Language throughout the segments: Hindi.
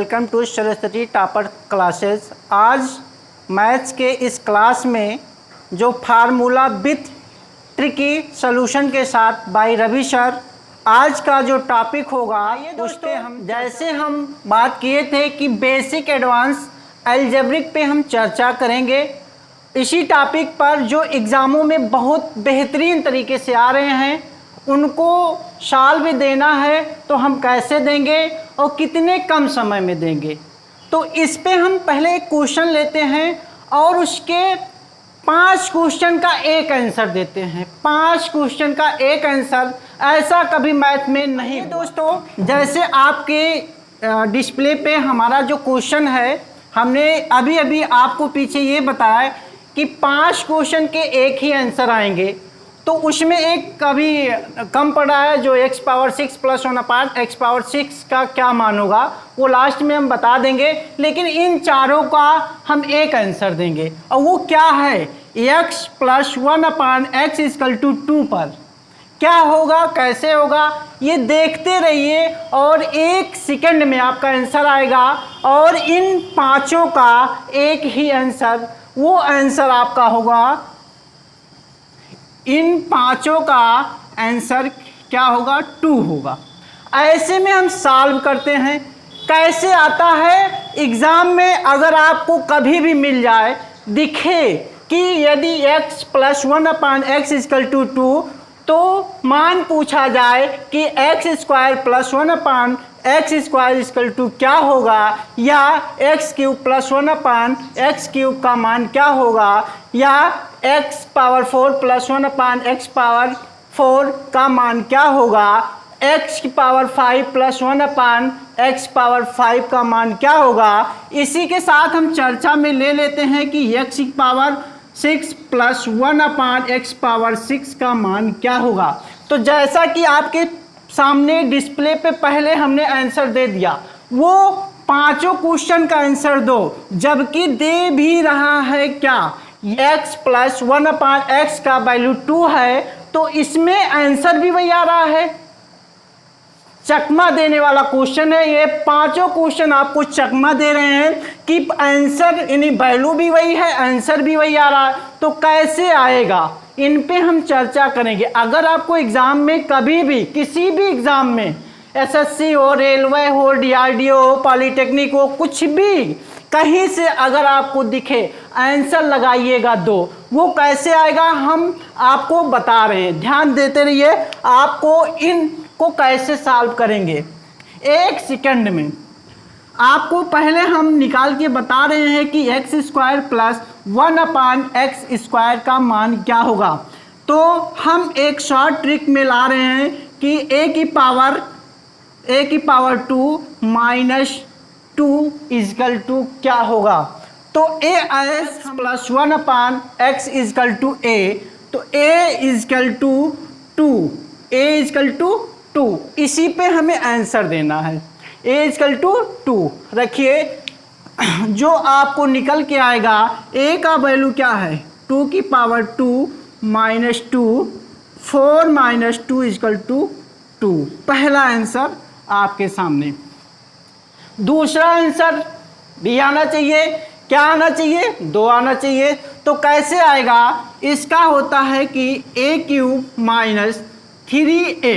Welcome to Saraswati topper classes. आज मैथ्स के इस क्लास में जो फार्मूला विथ ट्रिकी सॉल्यूशन के साथ बाय रवि सर, आज का जो टॉपिक होगा उसके हम जैसे हम बात किए थे कि बेसिक एडवांस अलजेब्रिक पे हम चर्चा करेंगे। इसी टॉपिक पर जो एग्ज़ामों में बहुत बेहतरीन तरीके से आ रहे हैं उनको सॉल्व भी देना है, तो हम कैसे देंगे और कितने कम समय में देंगे। तो इस पे हम पहले एक क्वेश्चन लेते हैं और उसके 5 क्वेश्चन का एक आंसर देते हैं। 5 क्वेश्चन का एक आंसर, ऐसा कभी मैथ में नहीं दोस्तों। जैसे आपके डिस्प्ले पे हमारा जो क्वेश्चन है, हमने अभी अभी आपको पीछे ये बताया कि 5 क्वेश्चन के एक ही आंसर आएंगे। तो उसमें एक कभी कम पड़ा है जो x power 6 plus 1/x power 6 का क्या मान होगा, वो लास्ट में हम बता देंगे। लेकिन इन चारों का हम एक आंसर देंगे और वो क्या है, x plus 1/x equal to 2 पर क्या होगा, कैसे होगा, ये देखते रहिए और 1 सेकंड में आपका आंसर आएगा। और इन पांचों का एक ही आंसर, वो आंसर आपका होगा, इन पांचों का आंसर क्या होगा, 2 होगा। ऐसे में हम सॉल्व करते हैं। कैसे आता है एग्ज़ाम में, अगर आपको कभी भी मिल जाए दिखे कि यदि x plus 1/x equal to 2, तो मान पूछा जाए कि x square plus 1/x square equal to क्या होगा, या x cube plus 1/x cube का मान क्या होगा, या x power 4 plus 1/x power 4 का मान क्या होगा, x की पावर 5 प्लस 1/x पावर 5 का मान क्या होगा। इसी के साथ हम चर्चा में ले लेते हैं कि x की पावर 6 प्लस 1/x पावर 6 का मान क्या होगा। तो जैसा कि आपके सामने डिस्प्ले पे पहले हमने आंसर दे दिया, वो पांचों क्वेश्चन का आंसर दो, जबकि दे भी रहा है क्या, x प्लस 1/x का वैल्यू 2 है, तो इसमें आंसर भी वही आ रहा है। चकमा देने वाला क्वेश्चन है ये। पांचों क्वेश्चन आपको चकमा दे रहे हैं कि आंसर यानी वैल्यू भी वही है, आंसर भी वही आ रहा है। तो कैसे आएगा, इन पे हम चर्चा करेंगे। अगर आपको एग्जाम में कभी भी, किसी भी एग्जाम में, एसएससी हो, रेलवे हो, डीआरडीओ हो, पॉलिटेक्निक हो, कुछ भी कहीं से अगर आपको दिखे आंसर लगाइएगा 2। वो कैसे आएगा हम आपको बता रहे हैं, ध्यान देते रहिए। आपको इनको कैसे सॉल्व करेंगे 1 सेकंड में, आपको पहले हम निकाल के बता रहे हैं कि x square plus 1/x square का मान क्या होगा। तो हम एक शॉर्ट ट्रिक में ला रहे हैं कि a की पावर 2 माइनस 2 इक्वल टू क्या होगा। तो a plus 1/x equal to a, तो a equal to 2, a equal to 2, इसी पे हमें आंसर देना है। a इक्वल टू 2 रखिए, जो आपको निकल के आएगा a का वैल्यू क्या है, 2 की power 2 minus 2, 4 minus 2 equal to 2। पहला आंसर आपके सामने। दूसरा आंसर भी आना चाहिए, क्या आना चाहिए, 2 आना चाहिए। तो कैसे आएगा, इसका होता है कि a cube minus 3a।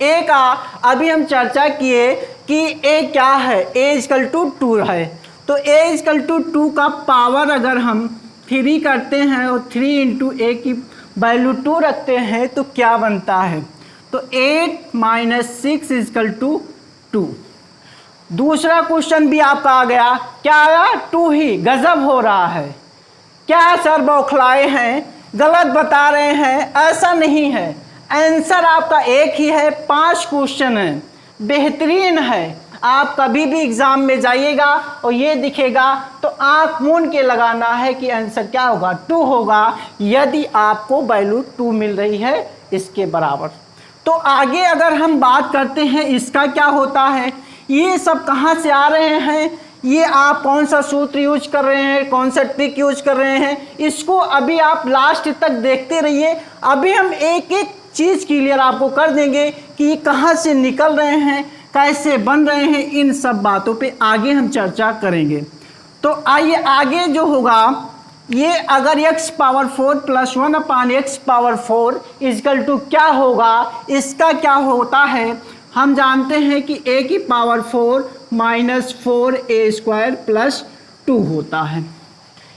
a का अभी हम चर्चा किए कि a क्या है, a इक्वल टू 2 है। तो a इक्वल टू 2 का पावर अगर हम 3 करते हैं और 3 इंटू a की वैल्यू 2 रखते हैं तो क्या बनता है, तो 8 माइनस 6 इक्वल टू 2। दूसरा क्वेश्चन भी आपका आ गया, क्या आया, 2 ही। गजब हो रहा है, क्या सर बौखलाए हैं, गलत बता रहे हैं, ऐसा नहीं है। आंसर आपका एक ही है, 5 क्वेश्चन है, बेहतरीन है। आप कभी भी एग्जाम में जाइएगा और ये दिखेगा तो आंख मूंद के लगाना है कि आंसर क्या होगा, 2 होगा, यदि आपको वैल्यू 2 मिल रही है इसके बराबर। तो आगे अगर हम बात करते हैं इसका क्या होता है, ये सब कहाँ से आ रहे हैं, ये आप कौन सा सूत्र यूज कर रहे हैं, कौन सा ट्रिक यूज कर रहे हैं, इसको अभी आप लास्ट तक देखते रहिए। अभी हम एक एक चीज़ क्लियर आपको कर देंगे कि ये कहाँ से निकल रहे हैं, कैसे बन रहे हैं, इन सब बातों पे आगे हम चर्चा करेंगे। तो आइए आगे जो होगा, ये अगर x power 4 plus 1 upon x power 4 equal to क्या होगा, इसका क्या होता है, हम जानते हैं कि a की पावर 4 माइनस 4a² प्लस 2 होता है।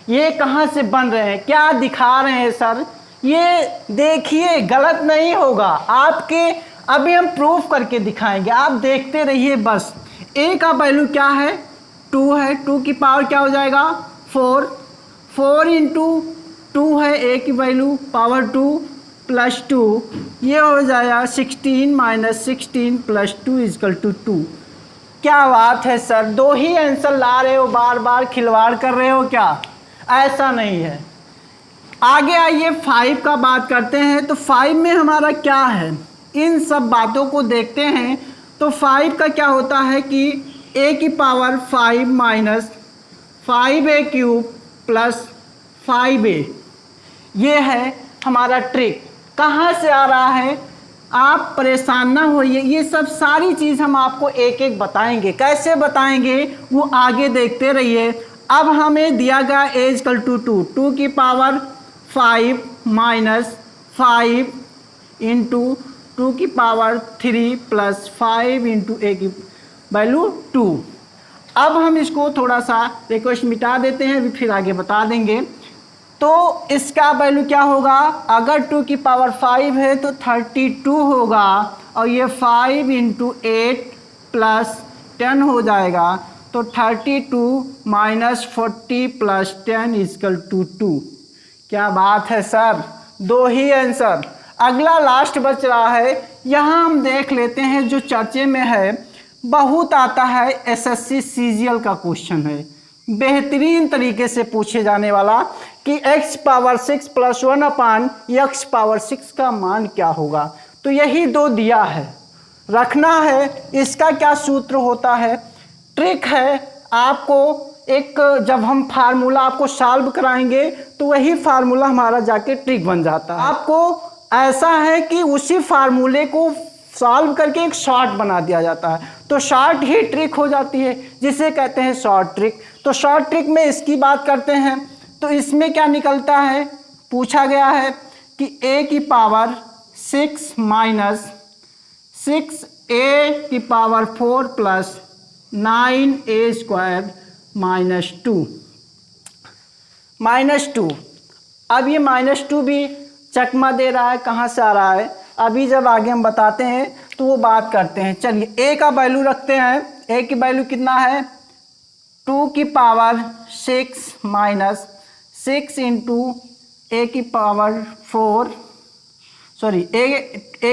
ये कहाँ से बन रहे हैं, क्या दिखा रहे हैं सर, ये देखिए गलत नहीं होगा आपके, अभी हम प्रूफ करके दिखाएंगे, आप देखते रहिए बस। a का वैल्यू क्या है, 2 है, 2 की पावर क्या हो जाएगा 4, 4 इंटू 2 है a की वैल्यू पावर 2 प्लस 2, ये हो जाएगा 16 माइनस 16 प्लस 2 इजकल टू 2। क्या बात है सर, दो ही आंसर ला रहे हो, बार बार खिलवाड़ कर रहे हो क्या, ऐसा नहीं है। आगे आइए 5 का बात करते हैं। तो 5 में हमारा क्या है, इन सब बातों को देखते हैं। तो 5 का क्या होता है कि a की power 5 minus 5a³ plus 5a, ये है हमारा ट्रिक। कहाँ से आ रहा है, आप परेशान ना होइए, ये सब सारी चीज़ हम आपको एक एक बताएंगे, कैसे बताएंगे वो आगे देखते रहिए। अब हमें दिया गया a इजकल टू 2 की पावर 5 माइनस 5 इंटू 2 की पावर 3 प्लस 5 इंटू a की वैल्यू 2। अब हम इसको थोड़ा सा रिक्वेस्ट मिटा देते हैं, फिर आगे बता देंगे। तो इसका वैल्यू क्या होगा, अगर 2 की पावर 5 है तो 32 होगा, और ये 5 इंटू 8 प्लस 10 हो जाएगा, तो 32 माइनस 40 प्लस 10 इजकल टू 2। क्या बात है सर, दो ही आंसर। अगला लास्ट बच रहा है, यहाँ हम देख लेते हैं जो चर्चे में है, बहुत आता है, एसएससी सीजीएल का क्वेश्चन है, बेहतरीन तरीके से पूछे जाने वाला कि x पावर 6 प्लस 1 अपान x पावर 6 का मान क्या होगा। तो यही दो दिया है, रखना है। इसका क्या सूत्र होता है, ट्रिक है आपको एक, जब हम फार्मूला आपको सॉल्व कराएंगे तो वही फार्मूला हमारा जाके ट्रिक बन जाता है। आपको ऐसा है कि उसी फार्मूले को सॉल्व करके एक शॉर्ट बना दिया जाता है, तो शॉर्ट ही ट्रिक हो जाती है, जिसे कहते हैं शॉर्ट ट्रिक। तो शॉर्ट ट्रिक में इसकी बात करते हैं। तो इसमें क्या निकलता है, पूछा गया है कि a की पावर 6 माइनस 6a की पावर 4 प्लस 9a² माइनस 2। अब ये -2 भी चकमा दे रहा है, कहाँ से आ रहा है, अभी जब आगे हम बताते हैं तो वो बात करते हैं। चलिए a का वैल्यू रखते हैं, a की वैल्यू कितना है, 2 की पावर 6 माइनस 6 इंटू a की पावर 4, सॉरी a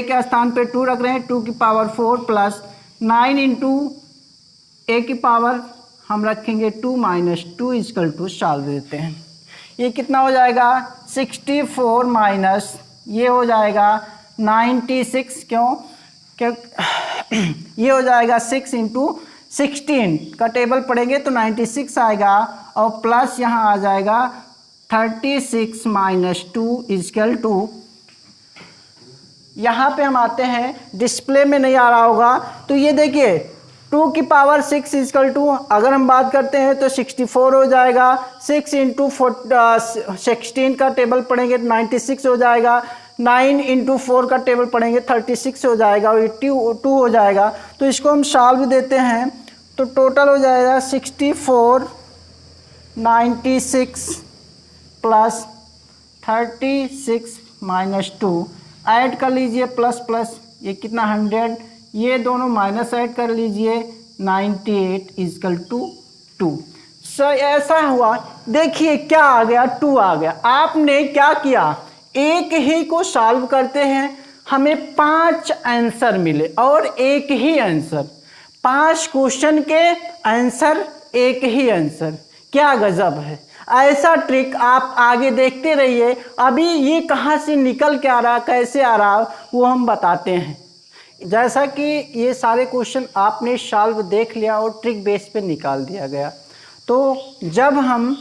के स्थान पे 2 रख रहे हैं, 2 की पावर 4 प्लस 9 इंटू a की पावर हम रखेंगे 2 माइनस 2 इजकल टू सॉल्व देते हैं। ये कितना हो जाएगा 64 माइनस ये हो जाएगा 96, क्यों ये हो जाएगा 6 इंटू 16 का टेबल पढ़ेंगे तो 96 आएगा, और प्लस यहाँ आ जाएगा 36 माइनस 2 इजकल टू, यहाँ पे हम आते हैं, डिस्प्ले में नहीं आ रहा होगा, तो ये देखिए 2 की पावर 6 इजकल टू, अगर हम बात करते हैं तो 64 हो जाएगा, 6 इंटू 16 का टेबल पढ़ेंगे तो 96 हो जाएगा, 9 इंटू 4 का टेबल पढ़ेंगे 36 हो जाएगा, और 2 हो जाएगा। तो इसको हम सॉल्व देते हैं तो टोटल हो जाएगा 64 96 प्लस 36 माइनस 2, ऐड कर लीजिए प्लस प्लस, ये कितना 100, ये दोनों माइनस ऐड कर लीजिए 98 इजकल टू 2। सर ऐसा हुआ, देखिए क्या आ गया, 2 आ गया। आपने क्या किया, एक ही को सॉल्व करते हैं, हमें 5 आंसर मिले और एक ही आंसर, 5 क्वेश्चन के आंसर एक ही आंसर, क्या गजब है। ऐसा ट्रिक आप आगे देखते रहिए, अभी ये कहाँ से निकल के आ रहा, कैसे आ रहा वो हम बताते हैं। जैसा कि ये सारे क्वेश्चन आपने सॉल्व देख लिया और ट्रिक बेस पे निकाल दिया गया, तो जब हम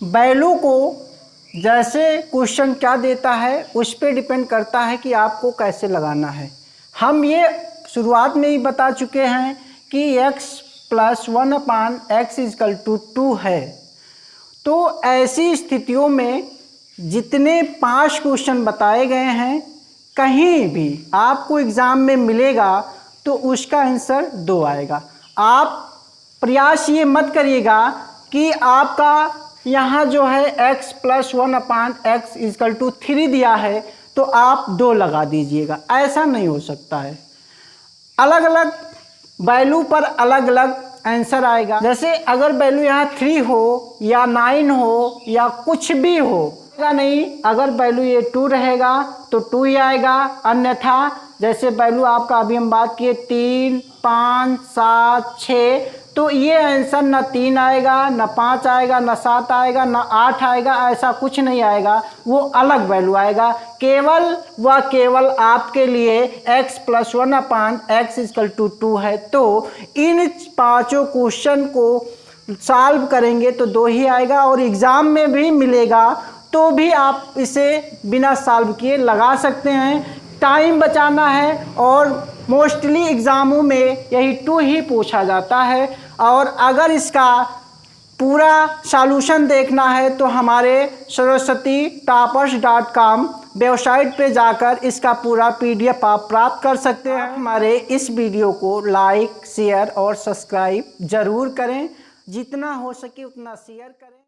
वैल्यू को, जैसे क्वेश्चन क्या देता है उस पर डिपेंड करता है कि आपको कैसे लगाना है। हम ये शुरुआत में ही बता चुके हैं कि x + 1/x = 2 है। तो ऐसी स्थितियों में जितने 5 क्वेश्चन बताए गए हैं कहीं भी आपको एग्ज़ाम में मिलेगा तो उसका आंसर 2 आएगा। आप प्रयास ये मत करिएगा कि आपका यहाँ जो है x + 1/x = 3 दिया है तो आप 2 लगा दीजिएगा, ऐसा नहीं हो सकता है। अलग अलग वैल्यू पर अलग अलग आंसर आएगा। जैसे अगर वैल्यू यहाँ 3 हो या 9 हो या कुछ भी हो नहीं, अगर वैल्यू ये 2 रहेगा तो 2 ही आएगा। अन्यथा जैसे वैल्यू आपका अभी हम बात किए 3, 5, 7, 6, तो ये आंसर ना 3 आएगा, ना 5 आएगा, ना 7 आएगा, ना 8 आएगा, ऐसा कुछ नहीं आएगा, वो अलग वैल्यू आएगा। केवल व केवल आपके लिए x + 1/x = 2 है। तो इन 5 क्वेश्चन को सॉल्व करेंगे तो 2 ही आएगा, और एग्ज़ाम में भी मिलेगा तो भी आप इसे बिना सॉल्व किए लगा सकते हैं। टाइम बचाना है, और मोस्टली एग्ज़ामों में यही 2 ही पूछा जाता है। और अगर इसका पूरा सॉल्यूशन देखना है तो हमारे saraswatitoppers.com वेबसाइट पे जाकर इसका पूरा PDF आप प्राप्त कर सकते हैं। हमारे इस वीडियो को लाइक, शेयर और सब्सक्राइब ज़रूर करें, जितना हो सके उतना शेयर करें।